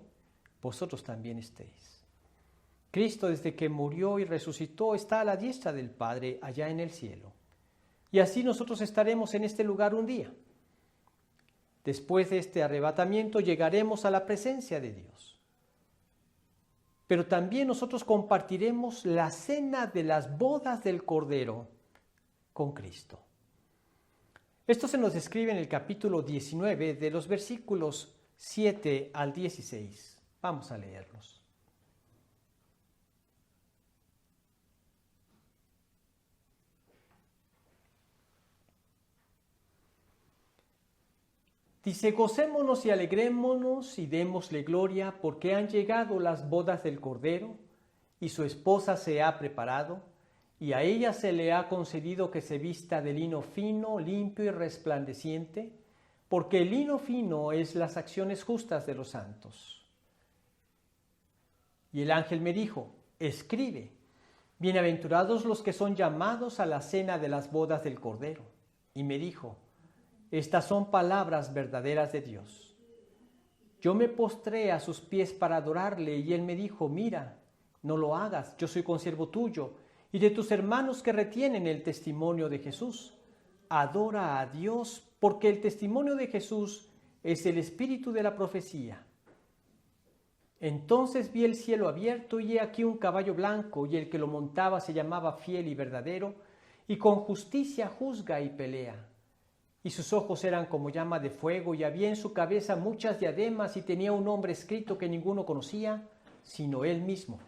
vosotros también estéis. Cristo, desde que murió y resucitó, está a la diestra del Padre allá en el cielo. Y así nosotros estaremos en este lugar un día. Después de este arrebatamiento llegaremos a la presencia de Dios. Pero también nosotros compartiremos la cena de las bodas del Cordero con Cristo. Esto se nos describe en el capítulo 19 de los versículos 7 al 16. Vamos a leerlos. Dice: gocémonos y alegrémonos y démosle gloria, porque han llegado las bodas del Cordero, y su esposa se ha preparado, y a ella se le ha concedido que se vista de lino fino, limpio y resplandeciente, porque el lino fino es las acciones justas de los santos. Y el ángel me dijo: escribe, bienaventurados los que son llamados a la cena de las bodas del Cordero. Y me dijo: estas son palabras verdaderas de Dios. Yo me postré a sus pies para adorarle, y él me dijo: mira, no lo hagas, yo soy consiervo tuyo y de tus hermanos que retienen el testimonio de Jesús. Adora a Dios, porque el testimonio de Jesús es el espíritu de la profecía. Entonces vi el cielo abierto, y he aquí un caballo blanco, y el que lo montaba se llamaba Fiel y Verdadero, y con justicia juzga y pelea. Y sus ojos eran como llama de fuego, y había en su cabeza muchas diademas, y tenía un nombre escrito que ninguno conocía, sino él mismo.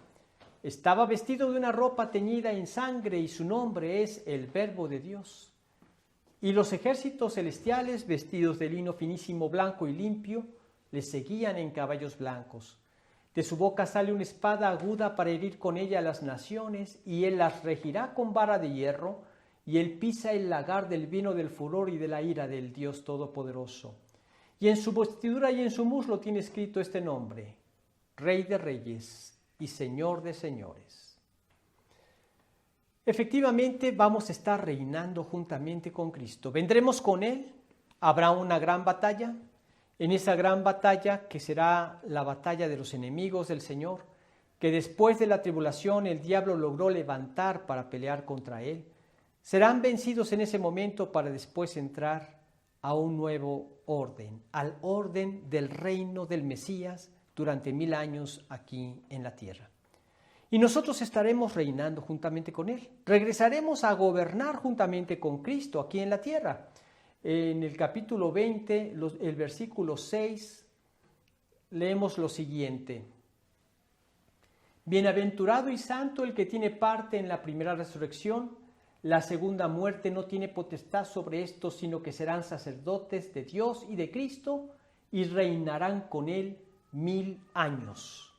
Estaba vestido de una ropa teñida en sangre, y su nombre es el Verbo de Dios. Y los ejércitos celestiales, vestidos de lino finísimo, blanco y limpio, le seguían en caballos blancos. De su boca sale una espada aguda para herir con ella a las naciones, y él las regirá con vara de hierro, y él pisa el lagar del vino del furor y de la ira del Dios Todopoderoso. y en su vestidura y en su muslo tiene escrito este nombre: Rey de Reyes y Señor de Señores. Efectivamente, vamos a estar reinando juntamente con Cristo. Vendremos con Él, habrá una gran batalla. En esa gran batalla, que será la batalla de los enemigos del Señor, que después de la tribulación el diablo logró levantar para pelear contra Él, serán vencidos en ese momento para después entrar a un nuevo orden, al orden del reino del Mesías durante 1000 años aquí en la tierra. Y nosotros estaremos reinando juntamente con Él. Regresaremos a gobernar juntamente con Cristo aquí en la tierra. En el capítulo 20, el versículo 6, leemos lo siguiente: Bienaventurado y santo el que tiene parte en la primera resurrección. La segunda muerte no tiene potestad sobre estos, sino que serán sacerdotes de Dios y de Cristo y reinarán con Él 1000 años.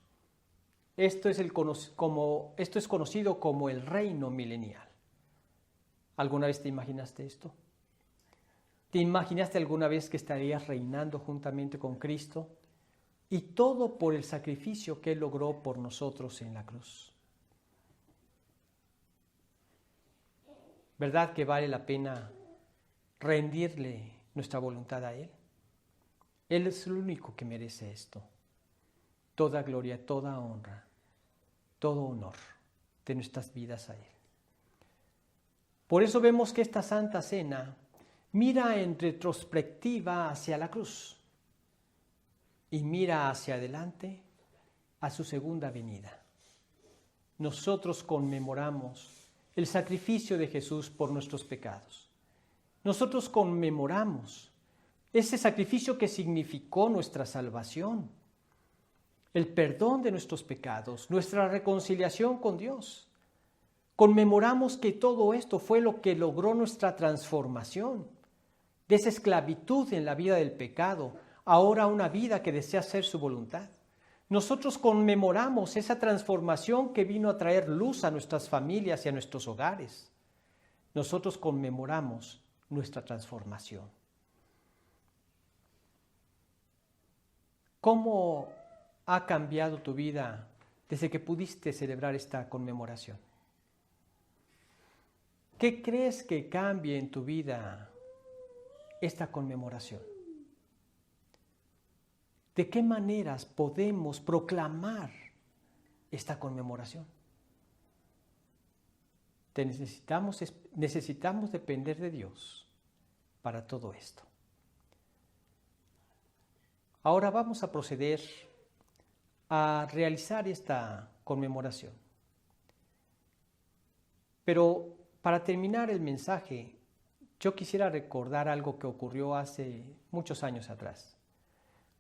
Esto es conocido como el reino milenial. ¿Alguna vez te imaginaste esto? ¿Te imaginaste alguna vez que estarías reinando juntamente con Cristo? Y todo por el sacrificio que Él logró por nosotros en la cruz. ¿Verdad que vale la pena rendirle nuestra voluntad a Él? Él es el único que merece esto. Toda gloria, toda honra, todo honor de nuestras vidas a Él. Por eso vemos que esta Santa Cena mira en retrospectiva hacia la cruz y mira hacia adelante a su segunda venida. Nosotros conmemoramos el sacrificio de Jesús por nuestros pecados. Nosotros conmemoramos ese sacrificio que significó nuestra salvación, el perdón de nuestros pecados, nuestra reconciliación con Dios. Conmemoramos que todo esto fue lo que logró nuestra transformación, de esa esclavitud en la vida del pecado, ahora una vida que desea hacer su voluntad. Nosotros conmemoramos esa transformación que vino a traer luz a nuestras familias y a nuestros hogares. Nosotros conmemoramos nuestra transformación. ¿Cómo ha cambiado tu vida desde que pudiste celebrar esta conmemoración? ¿Qué crees que cambie en tu vida esta conmemoración? ¿De qué maneras podemos proclamar esta conmemoración? Necesitamos depender de Dios para todo esto. Ahora vamos a proceder a realizar esta conmemoración. Pero para terminar el mensaje, yo quisiera recordar algo que ocurrió hace muchos años atrás,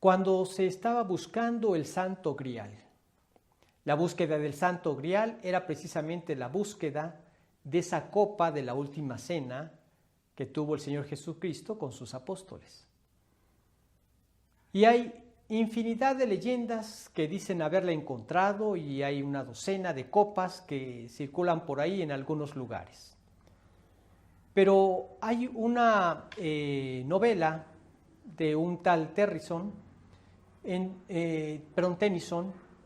cuando se estaba buscando el Santo Grial. La búsqueda del Santo Grial era precisamente la búsqueda de esa copa de la última cena que tuvo el Señor Jesucristo con sus apóstoles. Y hay infinidad de leyendas que dicen haberla encontrado y hay una docena de copas que circulan por ahí en algunos lugares. Pero hay una novela de un tal Tennyson,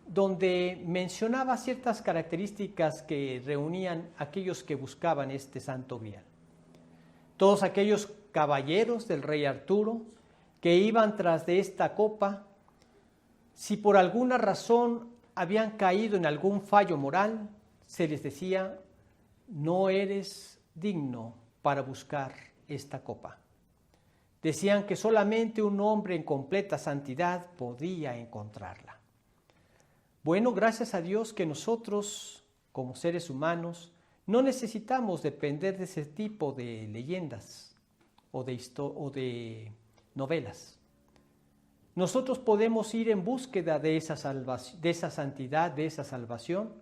donde mencionaba ciertas características que reunían aquellos que buscaban este Santo Grial. Todos aquellos caballeros del rey Arturo que iban tras de esta copa, si por alguna razón habían caído en algún fallo moral, se les decía: no eres digno para buscar esta copa. Decían que solamente un hombre en completa santidad podía encontrarla. Bueno, gracias a Dios que nosotros, como seres humanos, no necesitamos depender de ese tipo de leyendas o de novelas. Nosotros podemos ir en búsqueda de esa santidad, de esa salvación,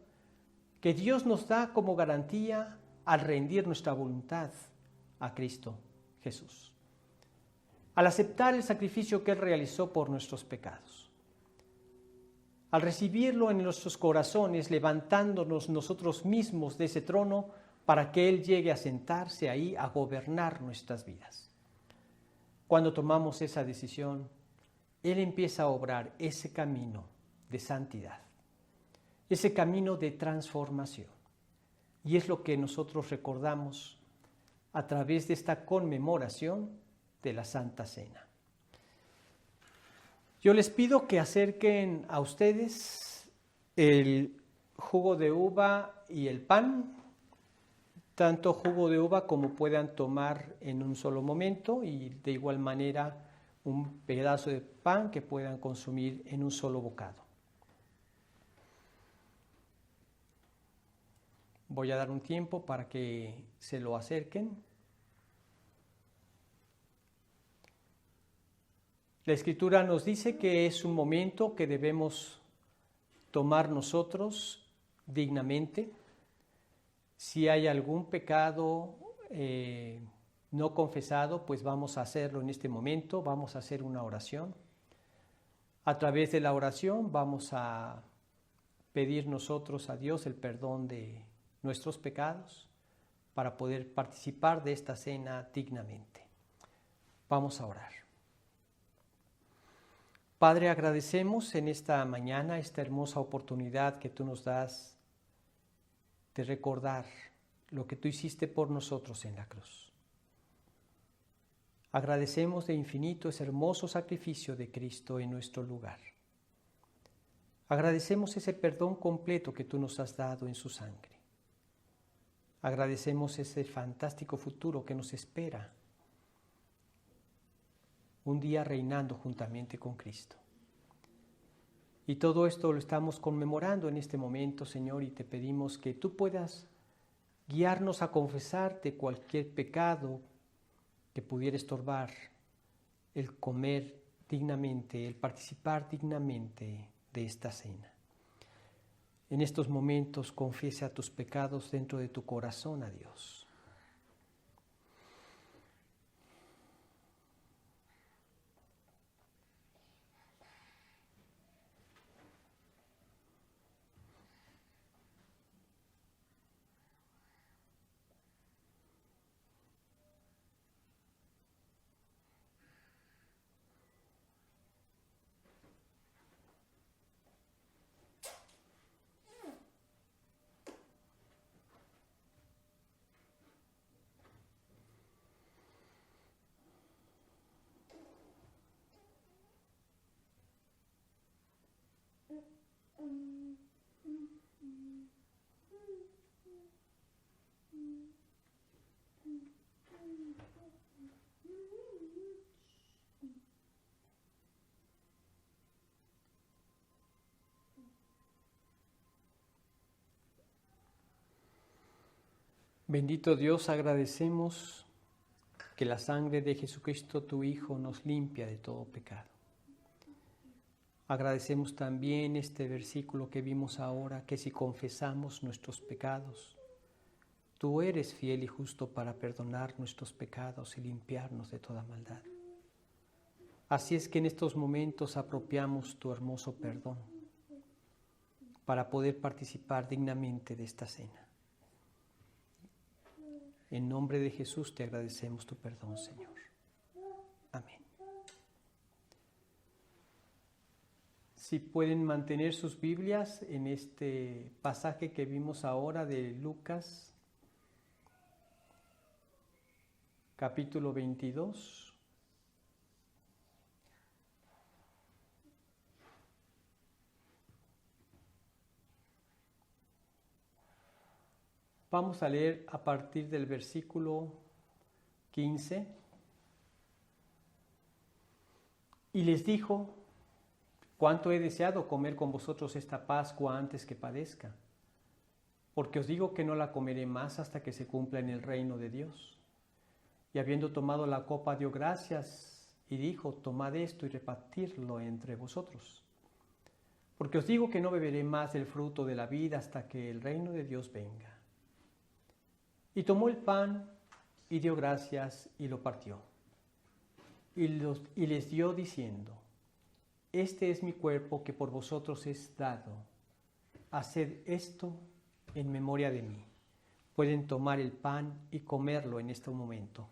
que Dios nos da como garantía al rendir nuestra voluntad a Cristo Jesús, al aceptar el sacrificio que Él realizó por nuestros pecados, al recibirlo en nuestros corazones, levantándonos nosotros mismos de ese trono para que Él llegue a sentarse ahí a gobernar nuestras vidas. Cuando tomamos esa decisión, Él empieza a obrar ese camino de santidad, ese camino de transformación. Y es lo que nosotros recordamos a través de esta conmemoración de la Santa Cena. Yo les pido que acerquen a ustedes el jugo de uva y el pan, tanto jugo de uva como puedan tomar en un solo momento, y de igual manera un pedazo de pan que puedan consumir en un solo bocado. Voy a dar un tiempo para que se lo acerquen. La Escritura nos dice que es un momento que debemos tomar nosotros dignamente. Si hay algún pecado no confesado, pues vamos a hacerlo en este momento, vamos a hacer una oración. A través de la oración vamos a pedir nosotros a Dios el perdón de nuestros pecados para poder participar de esta cena dignamente. Vamos a orar. Padre, agradecemos en esta mañana esta hermosa oportunidad que tú nos das de recordar lo que tú hiciste por nosotros en la cruz. Agradecemos de infinito ese hermoso sacrificio de Cristo en nuestro lugar. Agradecemos ese perdón completo que tú nos has dado en su sangre. Agradecemos ese fantástico futuro que nos espera, un día reinando juntamente con Cristo. Y todo esto lo estamos conmemorando en este momento, Señor, y te pedimos que tú puedas guiarnos a confesarte cualquier pecado que pudiera estorbar el comer dignamente, el participar dignamente de esta cena. En estos momentos confiesa tus pecados dentro de tu corazón a Dios. Bendito Dios, agradecemos que la sangre de Jesucristo, tu Hijo, nos limpia de todo pecado. Agradecemos también este versículo que vimos ahora, que si confesamos nuestros pecados, tú eres fiel y justo para perdonar nuestros pecados y limpiarnos de toda maldad. Así es que en estos momentos apropiamos tu hermoso perdón para poder participar dignamente de esta cena. En nombre de Jesús te agradecemos tu perdón, Señor. Amén. Si pueden mantener sus Biblias en este pasaje que vimos ahora de Lucas, capítulo 22. Vamos a leer a partir del versículo 15. Y les dijo: cuánto he deseado comer con vosotros esta Pascua antes que padezca, porque os digo que no la comeré más hasta que se cumpla en el reino de Dios. Y habiendo tomado la copa, dio gracias y dijo: tomad esto y repartidlo entre vosotros, porque os digo que no beberé más del fruto de la vid hasta que el reino de Dios venga. Y tomó el pan y dio gracias y lo partió. Y les dio diciendo: este es mi cuerpo que por vosotros es dado. Haced esto en memoria de mí. Pueden tomar el pan y comerlo en este momento.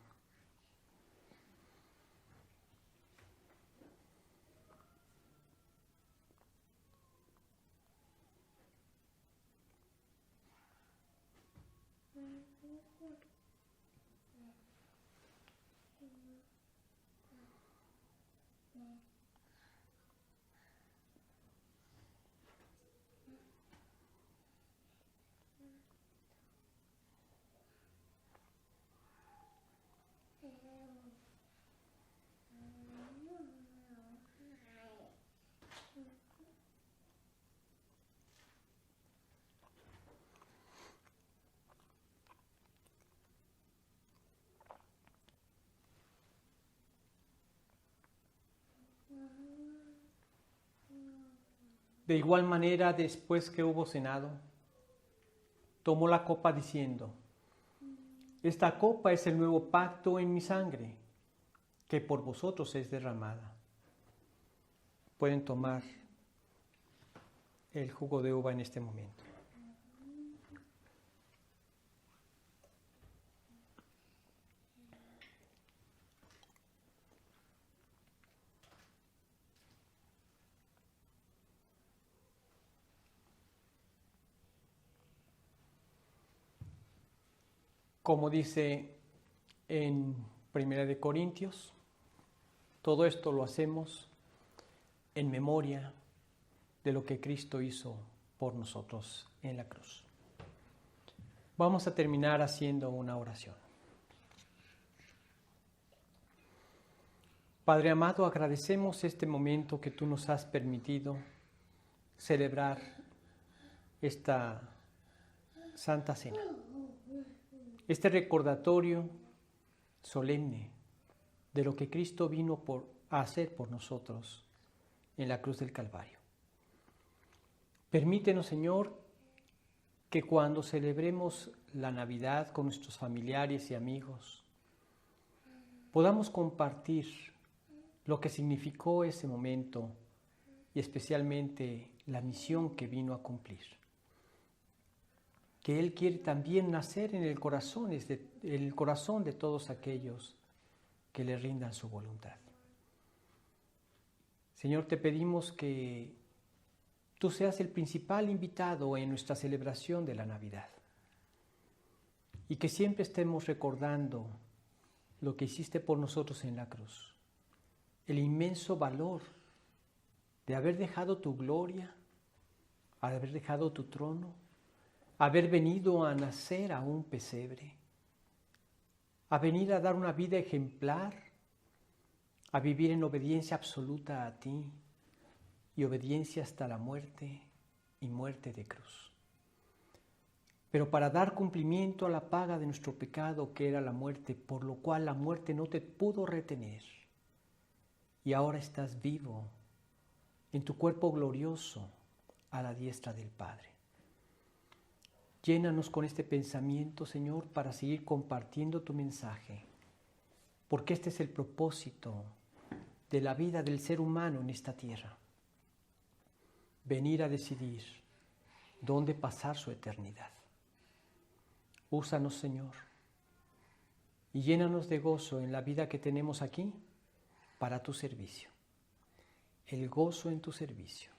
De igual manera, después que hubo cenado, tomó la copa diciendo: esta copa es el nuevo pacto en mi sangre, que por vosotros es derramada. Pueden tomar el jugo de uva en este momento. Como dice en 1 Corintios, todo esto lo hacemos en memoria de lo que Cristo hizo por nosotros en la cruz. Vamos a terminar haciendo una oración. Padre amado, agradecemos este momento que tú nos has permitido celebrar esta Santa Cena. Este recordatorio solemne de lo que Cristo vino a hacer por nosotros en la cruz del Calvario. Permítenos, Señor, que cuando celebremos la Navidad con nuestros familiares y amigos, podamos compartir lo que significó ese momento y especialmente la misión que vino a cumplir. Que Él quiere también nacer en el corazón de todos aquellos que le rindan su voluntad. Señor, te pedimos que tú seas el principal invitado en nuestra celebración de la Navidad y que siempre estemos recordando lo que hiciste por nosotros en la cruz, el inmenso valor de haber dejado tu gloria, haber dejado tu trono, haber venido a nacer a un pesebre, a venir a dar una vida ejemplar, a vivir en obediencia absoluta a ti y obediencia hasta la muerte y muerte de cruz. Pero para dar cumplimiento a la paga de nuestro pecado, que era la muerte, por lo cual la muerte no te pudo retener, y ahora estás vivo en tu cuerpo glorioso a la diestra del Padre. Llénanos con este pensamiento, Señor, para seguir compartiendo tu mensaje, porque este es el propósito de la vida del ser humano en esta tierra. Venir a decidir dónde pasar su eternidad. Úsanos, Señor, y llénanos de gozo en la vida que tenemos aquí para tu servicio. El gozo en tu servicio.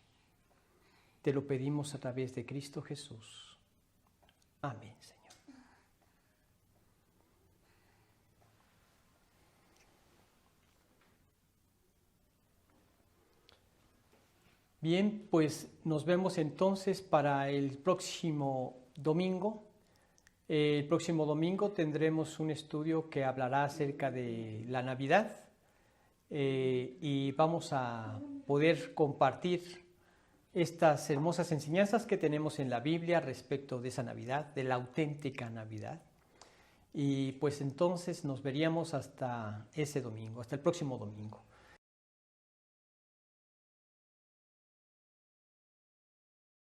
Te lo pedimos a través de Cristo Jesús. Amén, Señor. Bien, pues nos vemos entonces para el próximo domingo. El próximo domingo tendremos un estudio que hablará acerca de la Navidad y vamos a poder compartir estas hermosas enseñanzas que tenemos en la Biblia respecto de esa Navidad, de la auténtica Navidad. Y pues entonces nos veríamos hasta ese domingo, hasta el próximo domingo.